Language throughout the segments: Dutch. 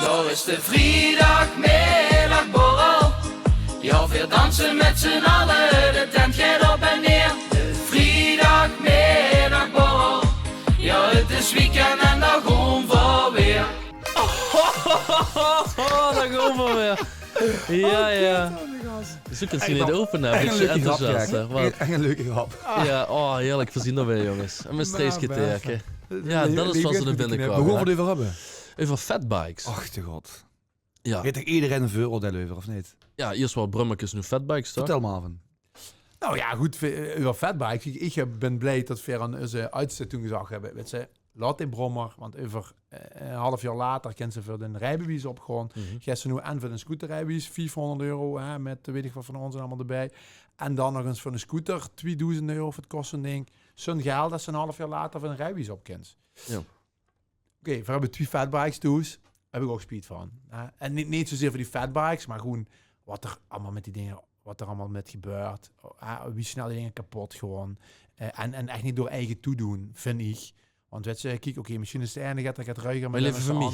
Daar is de vrijdagmiddagborrel. Ja, weer dansen met z'n allen, de tent gaat op en neer. De vrijdagmiddagborrel. Ja, het is weekend en daar gaan we weer. Daar gaan we weer. Ja. Zoek het niet open hebben. Ik ben enthousiast. Echt een leuke grap. Ja, heerlijk. We zien er weer, jongens. En met streesgeteken. Ja, dat is wat ze er binnenkwamen. Waar gaan we het over hebben? Over fatbikes. Ach, de god. Ja. Weet toch iedereen een vooroordeel over, of niet? Ja, eerst wel Brummekes, nu fatbikes, toch? Vertel maar van. Nou ja, goed, over fatbikes. Ik ben blij dat we aan onze uitzet toen gezag hebben. Weet ze, laat die brommer, want over een half jaar later kent ze voor de rijbewijs opgegaan. Gaat ze nu en voor een scooterrijbewijs, €400, hè, met weet ik wat van ons allemaal erbij. En dan nog eens voor een scooter, €2000 voor het kosten ding. Zo'n geld dat ze een half jaar later voor een rijbewijs opkent. Ja. Oké, we hebben 2 fatbikes toes. Heb ik ook speed van. En niet zozeer voor die fatbikes, maar gewoon wat er allemaal met die dingen, wat er allemaal met gebeurt. Wie snel die dingen kapot gewoon. En echt niet door eigen toedoen, vind ik. Want weet je, kijk, oké, misschien is het einde, dat gaat ruiger. Maar even voor mij,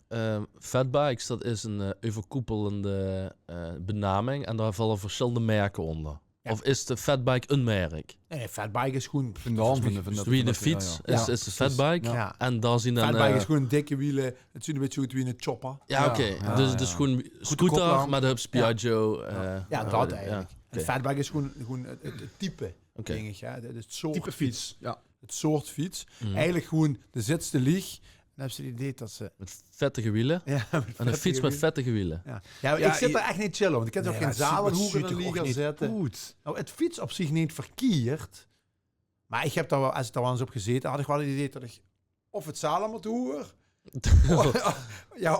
ja. Fatbikes, dat is een overkoepelende benaming en daar vallen verschillende merken onder. Ja. Of is de fatbike een merk? Nee, fatbike is gewoon... Een naam van Dus wie de fiets is de fatbike. Ja. En daar zien dan... Fatbike is gewoon dikke wielen. Het ziet een beetje uit wie een chopper. Ja, oké. Dus gewoon scooter, koplamp. maar de hubs Piaggio. Ja, dat eigenlijk. Ja. Een fatbike is gewoon het type Oké. dingetje. Het soort Type fiets. Ja. Het soort fiets. Mhm. Eigenlijk gewoon de zitste lieg. Dan hebben ze het idee dat ze... Met vettige wielen. Ja, En een fiets met vettige wielen. Ja, maar Ja, ik zit er echt niet chillen, want ik heb toch geen zalenhoeken in liegen zetten. Goed. Nou, het fiets op zich niet verkeerd. Maar ik heb daar wel, als ik daar wel eens op gezeten, had ik wel het idee dat ik of het zalen moet hoeren.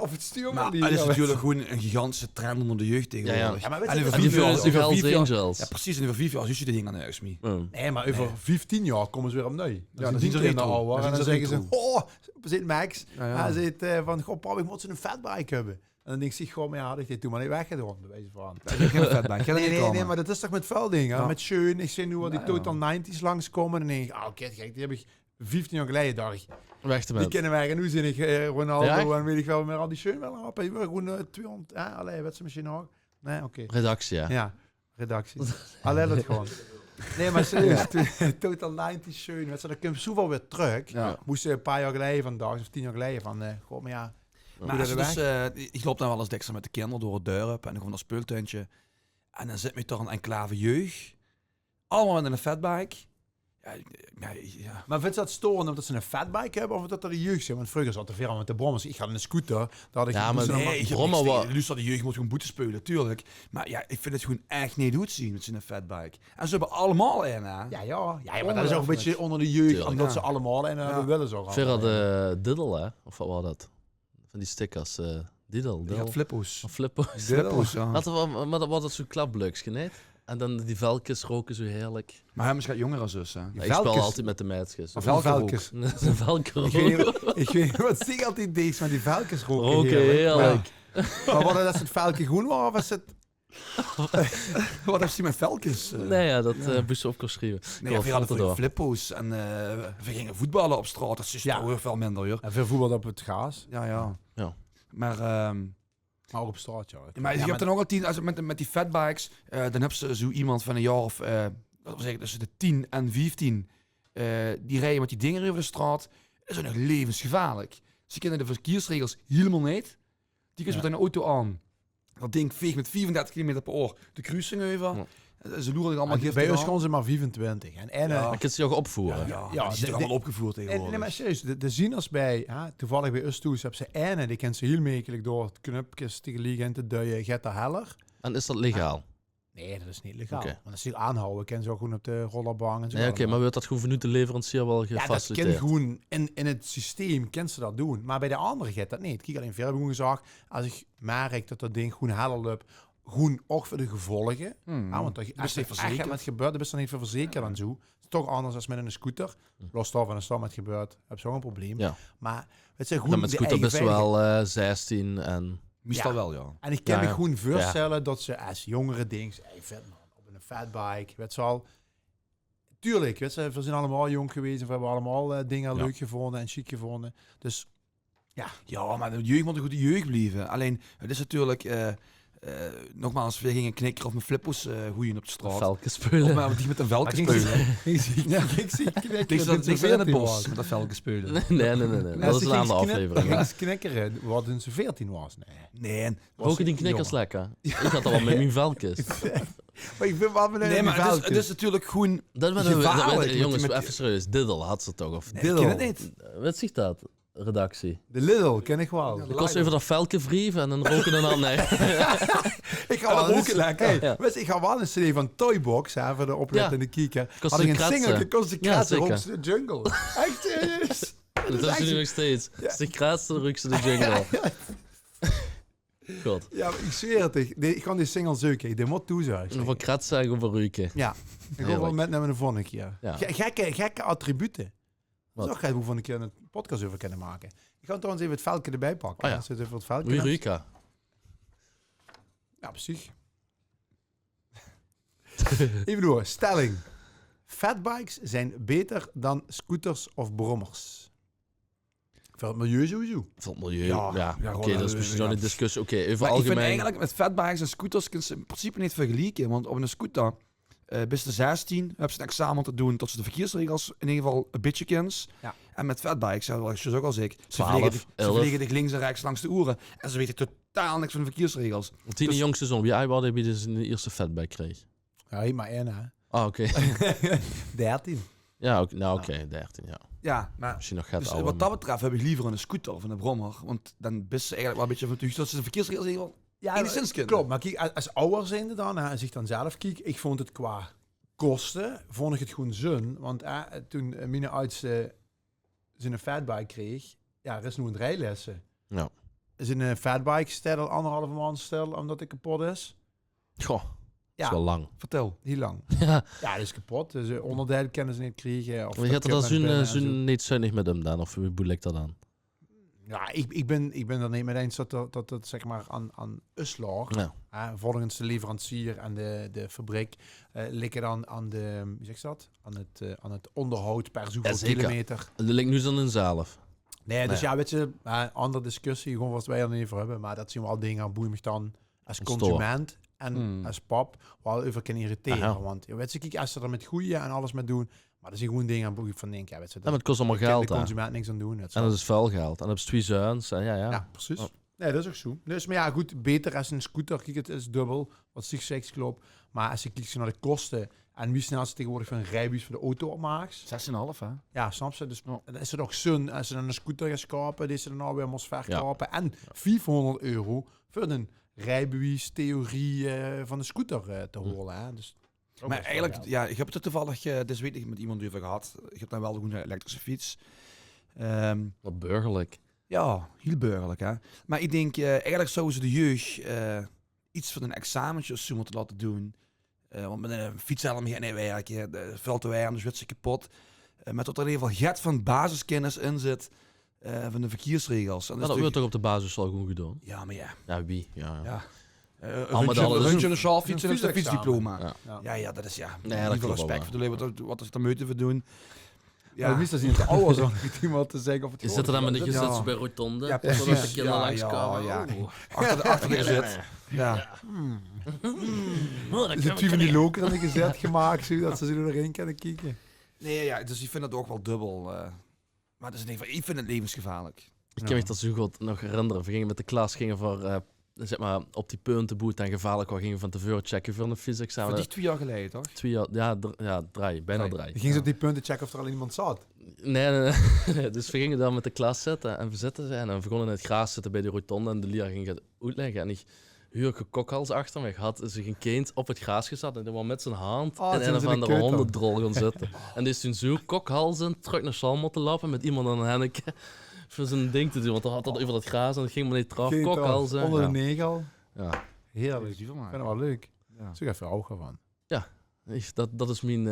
Of het stuur Maar moet het is liegen. natuurlijk gewoon een gigantische trend onder de jeugd tegenwoordig. Ja, maar weet En je, over En die 4 jaar... Hells over 4 jaar- Angels. Ja, precies. En over 4 jaar zie je die dingen aan huis mee. Nee, maar over 15 jaar komen ze weer opnieuw. dan Dan zien zien ze ze retro. al. Dan En dan zien ze zeggen ze, retro. we zitten Max. Ja. Hij zegt van, goh, pap, ik moet ze een fatbike hebben. En dan denk ik, gewoon, maar ja, dat heeft toen maar niet weggedaan, bij wijze van. Geen fatbike. Ga er niet Nee, komen. maar dat is toch met vuil dingen. Ja. Met Schön, ik zie nu al die Ja, Total 90's langskomen. En dan denk ik, kijk, die heb ik 15 jaar geleden, dacht ik. Weg te Die met. kennen wij. En nu zie ik Ronaldo Ja? en weet ik wel, met al die Schön wel op. Je wil gewoon 200, allee, wat ze misschien nog? Nee, oké. Redactie, ja. Ja, redactie. Alleen dat gewoon. Nee, maar serieus, Total 90's Schön. Weet je, dan kun je zoveel weer terug. Ja. Moesten een paar jaar geleden vandaag, of 10 jaar geleden, van, goh, maar ja. Maar als je dus, ik loop dan wel eens diksel met de kinderen door het dorp en dan gewoon naar speeltuintje. En dan zit me toch een enclave jeugd. Allemaal met een fatbike. Ja. Maar vind je dat storend omdat ze een fatbike hebben of dat er de jeugd zijn? Want vroeger zat er veel met de brommers. Ik had een scooter. Daar had ik Ja, maar Nee, Brommer wa- Luister, de jeugd moet gewoon boete spelen, tuurlijk. Maar ja, ik vind het gewoon echt niet goed zien met zo'n fatbike. En ze hebben allemaal een, hè? Ja, maar dat is ook een beetje onder de jeugd. Tuurlijk. Omdat Ja. ze allemaal en hebben willen zo gaan. Verder de diddle, hè? Of wat was dat? Van die stickers. Diddle. Je gaat flippo's. Of flippo's. Flippo's, ja. Maar dat was het zo'n klapbluks, niet? En dan die velkjes roken zo heerlijk. Maar hij is gaat jonger als zus, hè? Ja, ik speel altijd met de meisjes. Of velkjes. Dat is een velken Ik weet niet wat zeg altijd deze, maar die velkens roken Roken heerlijk. Maar wat dat het velkje groen was, of was het... Wat heeft hij met velkens? Nee, ja, dat moest je op kunnen schrijven. Nee, we hadden vroeger flippo's en we gingen voetballen op straat. Dat is Ja. toch veel minder, joh. En veel voetbal op het gaas. Ja. Ja. Maar Maar ook op straat, ja. maar je hebt dan ook al 10, als met die fatbikes, dan heb je zo iemand van een jaar of, wat we zeggen, tussen de 10 en 15, die rijden met die dingen over de straat. Dat is nog levensgevaarlijk. Ze kennen de verkeersregels helemaal niet. Die kunnen met een auto aan. Dat ding veegt met 34 km per uur de kruising over. Ze loeren allemaal Bij giftig ons aan. gaan ze maar 25. En Dan kun je ook opvoeren. Ja, die zitten allemaal opgevoerd tegenwoordig. nee, maar serieus, de zieners bij, toevallig bij Ustoes, hebben ze ene, die kent ze heel makkelijk door het knupjes te liggen en te duien, gaat de heller. En is dat legaal? Nee, dat is niet legaal. Oké. Want als ze aanhouden, kennen ze ook gewoon op de rollerbaan en zo. Nee, oké, maar wordt dat gewoon vanuit de leverancier wel ja, dat gefaciliteerd? kent gewoon in het systeem, kent ze dat doen. Maar bij de andere gaat dat niet. Kijk, alleen verder hebben we gezegd, als ik merk dat ding gewoon heller loopt, gewoon ook voor de gevolgen. Want als best niet er echt verzekerd. met gebeurt, dan is er niet voor verzekerd en zo. Het is toch anders dan met een scooter. Los daarvan als dat met gebeurt, heb je ook een probleem. Ja. Maar het zijn Dan gewoon met de scooter eigen best veiligheid. wel 16 en... Meestal Ja. wel, ja. En ik kan Ja, me ja. gewoon voorstellen dat ze als jongere dingen, hey, vet man, op een fatbike, weet je wel. Tuurlijk, weet je, we zijn allemaal jong geweest en we hebben allemaal dingen leuk gevonden en chic gevonden. Dus Ja, maar de jeugd moet een goede jeugd blijven. Alleen, het is natuurlijk... nogmaals, we gingen knikken of mijn flippos goeien op de straat. Velken Of spelen. maar die met een velken Maar ging spelen. Ik zie knikkeren. Niks in het bos met dat velken spelen. Nee. Dat is een andere aflevering. Ging hè. ze knikkeren wat toen ze 14 was. Nee. Nee, Roken die knikkers lekker? Ik had al wel met mijn velkens. Maar ik vind wat nee, maar het is natuurlijk gewoon... Dat Gevaarlijk, jongens, met- even serieus. Diddle had ze toch? Of Ik ken het niet. wat zegt dat? Redactie. De Lidl ken ik wel. Ik kost even dat velken wrieven en dan roken en dan nee. Ik ga wel roken lekker. Hey, Ja. weet je, ik ga wel een CD van Toybox, hè, voor de oplettende kieker. Kost Had ik een een kratsen. singeltje, kost een Ja, kratsen, zeker. Rookse de Jungle. Echt serieus? Dat is nu nog steeds. Als die kraatste, dan ruikt ze de jungle. God. Ja, maar ik zweer het. Ik kan die single zoeken. Die moet toezuigen. En voor kratsen en gewoon voor ruiken. Ja, ik ga Heerlijk. wel met naar de volgende keer. Ja. Gekke attributen. Wat? Zo ga je hoe een keer een podcast over kunnen maken. Ik ga trouwens even het velken erbij pakken. Oh ja. Als je het even het velken Wie hebt. ruiken? Ja, precies. Even door. Stelling. Fatbikes zijn beter dan scooters of brommers. Voor het milieu sowieso. Voor het milieu. Ja, Ja, ja, oké, gewoon, dat is misschien ja. nog een discussie. Oké, even Maar ik vind algemeen. eigenlijk met fatbikes en scooters kun je in principe niet vergelijken. Want op een scooter, bis de 16, hebben ze een examen te doen tot ze de verkeersregels in ieder geval een beetje kent. Ja. En met fatbikes, zoals je ook al zegt, ze 12, vliegen, ze 11. vliegen dich links en rechts langs de oren. En ze weten totaal niks van de verkeersregels. Tien Dus- jongste zoon. Wie oud heb je dus in de eerste fatback kreeg? Ja, hier maar één, hè. Ah, oké. 13. Ja, oké, 13, ja. Ja, maar Misschien nog gaat dus ouder. wat dat betreft heb ik liever een scooter of een brommer. Want dan bist ze eigenlijk wel een beetje van het dat ze de verkeersregels in ieder geval Ja, enigszins kunnen. klopt. Maar kijk, als ouder zijnde dan, hè, als ik dan zelf kijk, ik vond het qua kosten, vond ik het gewoon zin. Want toen mijn oudste zijn fatbike kreeg, ja, er is nu een rijlessen. Ja. Is een fatbike stel al 1,5 maand stel, omdat het kapot is. Goh, Ja. is wel lang. Vertel. Heel lang. Ja. Ja, dat is kapot. Dus onderdelen kunnen ze niet krijgen. Of Maar je had er dan equipment binnen en zo. zo'n niet zuinig met hem dan? Of hoe boelek dat dan? Ja, ik ben er niet mee eens dat het zeg maar aan us lag. Ja. Volgens de leverancier en de fabriek liggen dan aan de, wie zegt dat? Aan het onderhoud per zoveel zeker. kilometer. Dat lijkt nu dan in zelf. Nee, dus Nee. ja, weet je, andere discussie, gewoon wat wij er niet over hebben. Maar dat zien we al dingen, boeien me dan als Een consument en als pap wel over kunnen irriteren. Aha. Want ja, weet je, kijk, als ze er met goeie en alles mee doen, maar er zijn gewoon dingen aan boeien van denk, ja, weet je, Ja, maar het kost allemaal daar kan geld, de hè. consument niks aan doen. Het En dat is vuil geld. En dan heb je 2 zuins. En ja. ja, precies. Oh. Nee, dat is ook zo. Dus, maar ja, goed, beter als een scooter. Kijk, het is dubbel, wat zich zegt klopt. Maar als je kijkt naar de kosten en wie snel ze tegenwoordig van een rijbewijs voor de auto opmaakt. 6,5 hè? Ja, snap je? Dus Ja. dan is het ook zin als ze dan een scooter gaan kopen, die ze dan nou weer moest verkopen. Ja. En €400 voor een rijbewijs theorie van de scooter te horen. Hè? Dus, Maar eigenlijk, ja, ik heb het er toevallig deze week met iemand over gehad. Ik heb dan wel een elektrische fiets. Wat burgerlijk. Ja, heel burgerlijk hè. Maar ik denk, eigenlijk zouden ze de jeugd iets van een examentje of zo moeten laten doen. Want met een fietshelm gaat niet werken, de veel te warm, dus wordt ze kapot. Maar tot er in ieder geval get van basiskennis in zit van de verkeersregels. En Maar dat wordt toch op de basis al goed gedaan? Ja, maar ja. Ja, wie? Ja. Ja. Al met al, dat is Rondje een- een sjaalfiets en een fietsexamen. fietsdiploma. Ja. Ja, dat is ja. Nee, dat heel veel klopt respect wel, voor de wat is er moeite voor doen. ja, Ja, meestal zien het ouder zo iemand te zeggen of het Is dat er dan met de Ja. gezet bij Rotonde? Ja, Zodat precies. de kinderen Ja, langskomen? ja, ja. Oh. achter de zit. Ja. Er zijn van die lokeren gezet gemaakt, zodat ze er erin kunnen kijken. Nee, ja, dus ik vind het ook wel dubbel. Maar dat is in ieder geval, ik vind het levensgevaarlijk. Ik kan me dat zo goed nog herinneren. We gingen met de klas voor, zeg maar, op die puntenboet en gevaarlijk. We gingen van tevoren checken voor een Voor fysiekexamen. die 2 jaar geleden, toch? 2 jaar, ja, 3, bijna 3. Dan ging ze op die punten checken of er al iemand zat. Nee. Dus we gingen dan met de klas zitten en we zitten ze. En dan begonnen in het gras zitten bij de rotonde en de leraar ging het uitleggen. En ik huurke kokhals achter me had zich een kind op het gras gezet en die was met zijn hand Oh, in toen een of ze de andere keuken. hondendrol gaan zitten. En die is toen zo kokhalzen terug naar Salm moeten lopen met iemand aan een henneke voor zijn ding te doen. Want dan had dat over dat gras en dat ging maar niet eraf. Geen Kokhalzen. onder de Ja. negel. Ja. Heerlijk. Ik vind het wel leuk. Ja. Zo even ogen van. Dat is mijn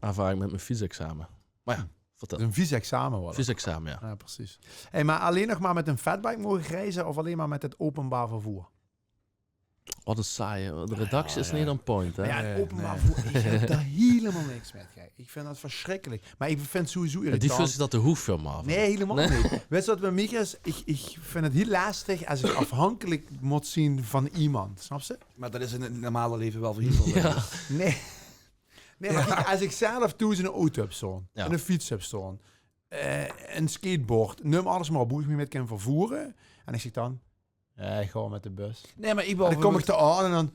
ervaring met mijn fysiekexamen. Maar ja, Het vertel. is een vies examen worden. Fysiekexamen, ja. Ja, precies. Hey, maar alleen nog maar met een fatbike mogen reizen of alleen maar met het openbaar vervoer? Wat een saaie. De redactie is niet on point, hè? Maar ja, openbaar voer, ik heb daar helemaal niks met. Kijk. Ik vind dat verschrikkelijk. Maar ik vind het sowieso irritant. Die fusie dat de hoeffirma af. Nee, helemaal niet. Weet je wat bij mij is? Ik vind het heel lastig als ik afhankelijk moet zien van iemand. Snap je? Maar dat is in het normale leven wel voor iedereen. Ja. Nee. Nee, maar kijk, als ik zelf thuis een auto heb staan, Ja. en een fiets heb staan, een skateboard, neem alles maar op hoe ik me met kan vervoeren. En ik zeg dan, ik ga met de bus. Nee, maar ik En wil... dan kom ik te aan en dan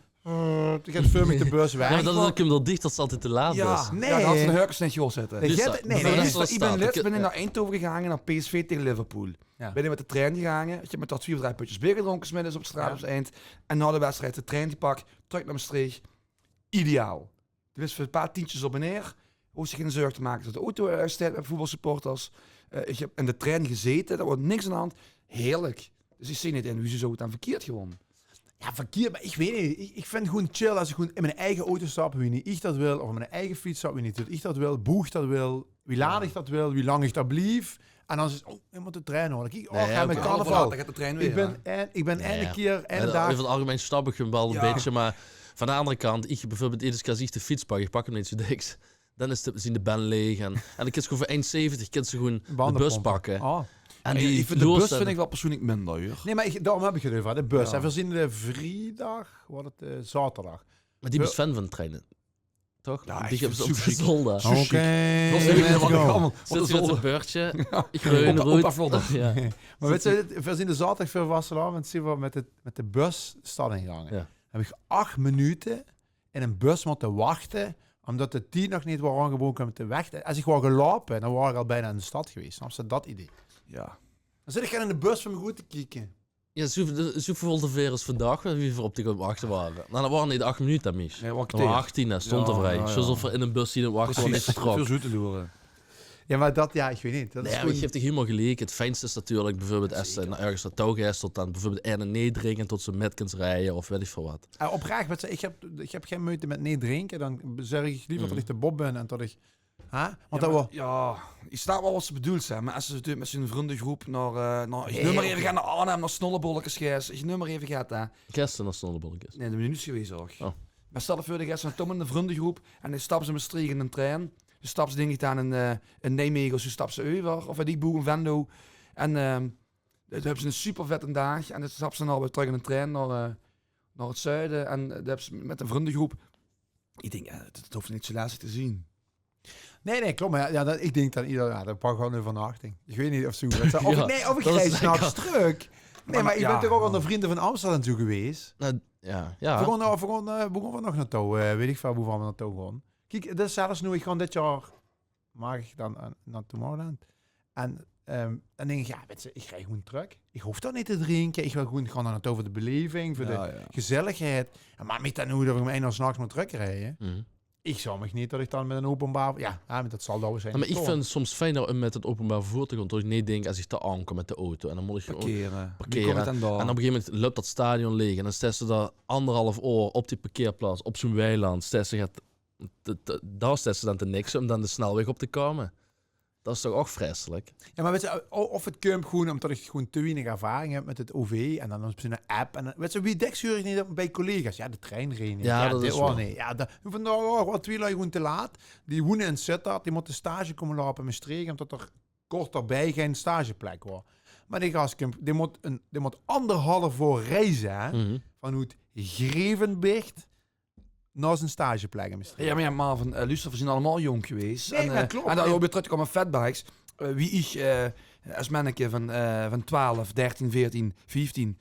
gaat firm ik de bus weg. Ja, maar dan ik hem er dicht dat ze altijd te laat Ja, is. Nee. ja, dan had ze een hurkens net joh zetten. Nee, Dus jij- dat- nee, dat nee, is Ik zoals ben staat. laatst Ik- naar Eindhoven gegaan naar PSV tegen Liverpool. Ja. Ben je met de trein gegaan. Ik heb met dat 4 of 3 putjes bier gedronken, 's middags op de straat op het eind. En na de wedstrijd de trein gepakt, terug naar Maastricht. Ideaal. Er is voor een paar tientjes op en neer. Hoef zich geen zorgen te maken dat de auto staat met voetbalsupporters. Ik heb in de trein gezeten, daar wordt niks aan de hand. Heerlijk. Dus ik zie niet in hoe ze zo het aan verkeerd gewoon. Ja, verkeerd, maar ik weet niet. Ik vind het gewoon chill als ik gewoon in mijn eigen auto stap, wie niet ik dat wil, of in mijn eigen fiets stap, wie niet ik dat wil, boeg dat wil, wie laat ik dat wil, wie lang ik dat blief. En dan is het, ik moet de trein horen. Ik Nee, ga met oké. carnaval. Dan gaat de trein weer. Ik ben Nee, eindelijk keer, en Over dag. het algemeen snap ik hem wel een Ja. beetje, maar van de andere kant, ik bijvoorbeeld eerst als ik de fiets pak, ik pak hem niet zo diks. Dan is zien de ben leeg en dan kun je gewoon voor 1,70 kun je gewoon de bus pakken. Oh. En Ik vind de loos bus zijn- vind ik wel persoonlijk minder, hoor. Nee, maar daarom heb ik het over, de bus. Ja. En we zien de vrijdag, wordt het zaterdag. Maar die is fan van treinen. Toch? Ja, die ik hebben vind ze het op de zo chic. zolder. Zo chic. Oké, Dat is let's wat ik go. allemaal... Zit je met een beurtje, Opa groen, rood. Vlodder. Ja. Maar weet je, we zien de zaterdag voor Wassenaar, zien we met de bus stad ingegangen. Ja. Heb ik 8 minuten in een bus moeten wachten, omdat de 10 nog niet waren aangeboden om te weg. Als ik wou gelopen, dan waren ik al bijna in de stad geweest. Snap je dat idee? Ja. Dan zit ik in de bus van mijn goed te kijken. Ja, zoveel te ver als vandaag, wie voor op die wachten waren. Nou, dat waren niet 8 minuten, mis. Nee, wat ik Dat waren tegen. 18, dat stond er Ja, vrij. ja, ja. Alsof er in een bus die het wachten was niet Veel vertrokken. zoete loeren. Ja, maar dat, ja, ik weet niet. Dat Nee, is maar je gewoon... hebt toch helemaal gelijk. Het fijnste is natuurlijk bijvoorbeeld als je ergens naartoe gaat, tot dan bijvoorbeeld er en nee drinken tot ze met kunt rijden of weet ik veel wat. Oprecht, weet je, ik heb geen moeite met nee drinken. Dan zeg ik liever dat ik de Bob ben en dat ik... Want dat was... Ja, je staat wel wat ze bedoeld zijn. Maar als ze natuurlijk met zijn vriendengroep naar ik Nee, noem maar oké. even gaan naar Arnhem, naar Snollebolletjes gijs. Ik noem maar even gaat daar. Gisteren als snollebolletjes. Nee, dat ben ik niet geweest hoor. Oh. Maar stel je voor, de gast naar Tom in de vriendengroep en dan stappen ze met Maastricht in een trein. Dan stappen ze denk ik aan in Nijmegen, zo stappen ze over, of die boeg in Venlo. En dan hebben ze een super vette dag en dan stappen ze dan weer terug in een trein naar het zuiden. En dan hebben ze met een vriendengroep. Ik denk, dat hoeft niet zo lastig te zien. Nee, klopt. Maar ja, ik denk dat iedereen... Ja, dat pak gewoon een vernachting. Ik weet niet of zo... Of ik dat rijd is s'nachts lekker. terug. Nee, maar ik ja. ben toch ook aan de vrienden van Amsterdam toe geweest. Nou, ja. We Ja. gaan nog naartoe. Weet ik veel hoe we naartoe gaan. Kijk, dat is zelfs nu. Ik ga dit jaar... Mag ik dan naar Tomorrowland? En dan denk ik, ja, weet je, ik rij gewoon terug. Ik hoef dat niet te drinken. Ik wil gewoon gaan naar naartoe voor de beleving, voor de gezelligheid. En maar met dan hoe dat ik om 1 uur s'nachts moet terugrijden. Mhm. Ik zou me niet dat ik dan met een openbaar... Ja, maar dat zal dat zijn. Ja, maar ik vind het soms fijner om met het openbaar vervoer te gaan. Tot ik niet denk als ik te aankom met de auto. En dan moet ik gewoon Parkeren. parkeren. Wie komt het dan En op een gegeven moment loopt dat stadion leeg. En dan staan ze daar 1,5 uur op die parkeerplaats, op zo'n weiland. Daar staan ze dan te niks om dan de snelweg op te komen. Dat is toch ook vreselijk? Ja, maar weet je, of het komt gewoon omdat ik gewoon te weinig ervaring heb met het OV en dan op een app. En dan, weet je, wie dekzuur ik niet bij collega's? Ja, de trein reed niet. Ja, dat dit is was waar. niet. Ja, vandaag wat twee lui gewoon te laat. Die wonen in Sittard, die moeten stage komen lopen in Maastricht, omdat er kort daarbij geen stageplek was. Maar die gast, die moet 1,5 uur reizen, hè, Mhm. van hoe het Grevenbecht naar zijn stageplek in Maastricht. Ja, maar ja, Marvin, luister, we zijn allemaal jong geweest. Nee, en dat klopt. En dan ook weer terug te komen met fatbikes. Wie ik als manneke van 12, 13, 14, 15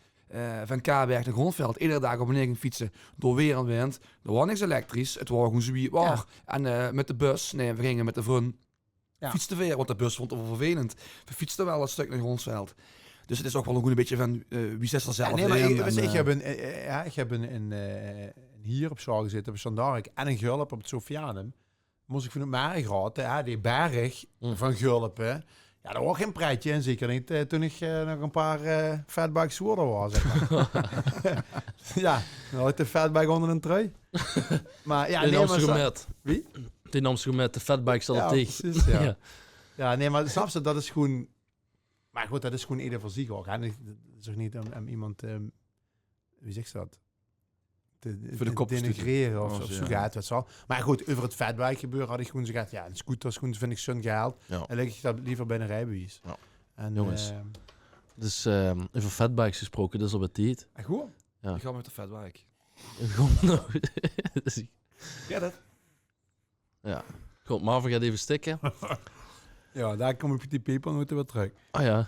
van Kaarberg naar Grondveld iedere dag op en neer ging fietsen door weer en wind. Er was niks elektrisch. Het was gewoon zo wie het was. En met de bus, nee, we gingen met de vriend. Ja. Fietsten weer, want de bus vond het wel vervelend. We fietsten wel een stuk naar Grondveld. Dus het is ook wel een beetje van wie zit er zelf Ja, nee, maar in. ik heb een hier op zaal gezeten, op Sandarik en een Gulp op het Sofianum. Moest ik van het Marigraten, die berg van Gulpen. Ja, dat was geen pretje. En zeker niet toen ik nog een paar fatbikes zwoerder was. Zeg maar. Ja, dan had ik de fatbike onder een trui. Maar ja, In nee, maar... Amsterdam met. Wie? In Amsterdam met de fatbike staat Ja, op dicht. precies, ja. Ja. Ja, nee, maar snap je, dat is gewoon... Maar goed, dat is gewoon ieder voor zich ook. Hè? Dat is ook niet om iemand... wie zegt dat? Voor de kop te denigreren of sturen. zo Ja. gaat het wel. Maar goed, over het fatbike gebeuren had ik gewoon gezegd, ja, een scooterschoen vind ik zo'n geld. Ja. En leg ik dat liever bij een rijbewijs. Ja. En, Jongens. Dus over fatbikes gesproken, dus op het tijd. goed. Ja. Ik ga met de fatbike. Gewoon nog... Dus Ja, dat. ja. Goed, Marvin gaat even stikken. Ja, daar kom ik die pepernoten weer terug. Oh ja.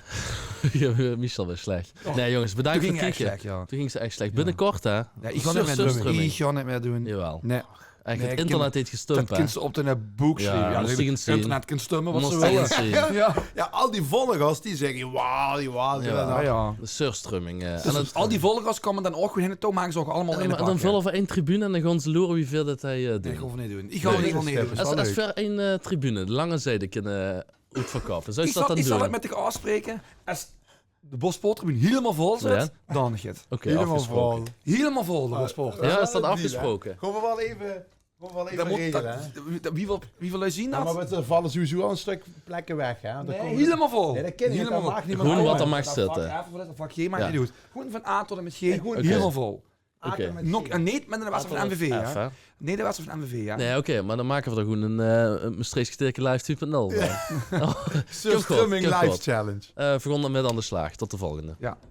Ja, Michel was slecht. Nee jongens, bedankt Toen voor ging het het kijken. echt slecht, ja. Toen ging ze echt slecht. Binnenkort hè? Ja, ik ga niet meer doen. Surfstrumming. Ik ga niet meer doen. Jawel. Nee. Echt, Nee, het ik internet heeft Dat gestumpt hè. kind ze op de boek Ja, schrijven. moest ik eens zien. internet kan stummen wat ze Moest ik willen. eens zien. Ja. Ja, al die volgers die zeggen, wauw. Ja. Ja, ja. De surfstrumming. Dus En dat, al die volgers komen dan ook gewoon in de toon, maken ze ook allemaal in de en dan pak. vullen we één tribune en dan gaan ze loeren wie veel dat hij Nee, doet. ik ga het niet doen. Ik ga Nee, het dat niet is doen. wel Als leuk. ver één tribune, de lange zijde, kunnen uitverkopen. Zou je dat dan Ik zal doen? het met de afspreken. Als de Bossporttribune helemaal vol zit, Ja. dan is het. Oké, Helemaal afgesproken. vol. Helemaal vol, de Bossport. Ja, is dat Deal, hè? afgesproken? Gewoon wel even Dat moet, regelen, hè? wie wil hij zien Ja, dat? maar er vallen sowieso al een stuk plekken weg, hè? Dan Nee, komen- helemaal vol. Nee, dat ken je niet. Helemaal Dat vol. mag niet meer Gewoon komen. wat er mag Dat zitten. vak even voor dat vak G maakt Ja. niet uit. Gewoon van A tot en met G, gewoon- helemaal vol. Oké. Nog, en niet met de wedstrijd van MVV, F, ja. hè? Nee, de wedstrijd van MVV, ja. Nee, oké, maar dan maken we er gewoon een Maastricht Geteken Live 2.0. Surfstrumming Kip Live God. Challenge. Vergonnen met aan de slag. Tot de volgende. Ja.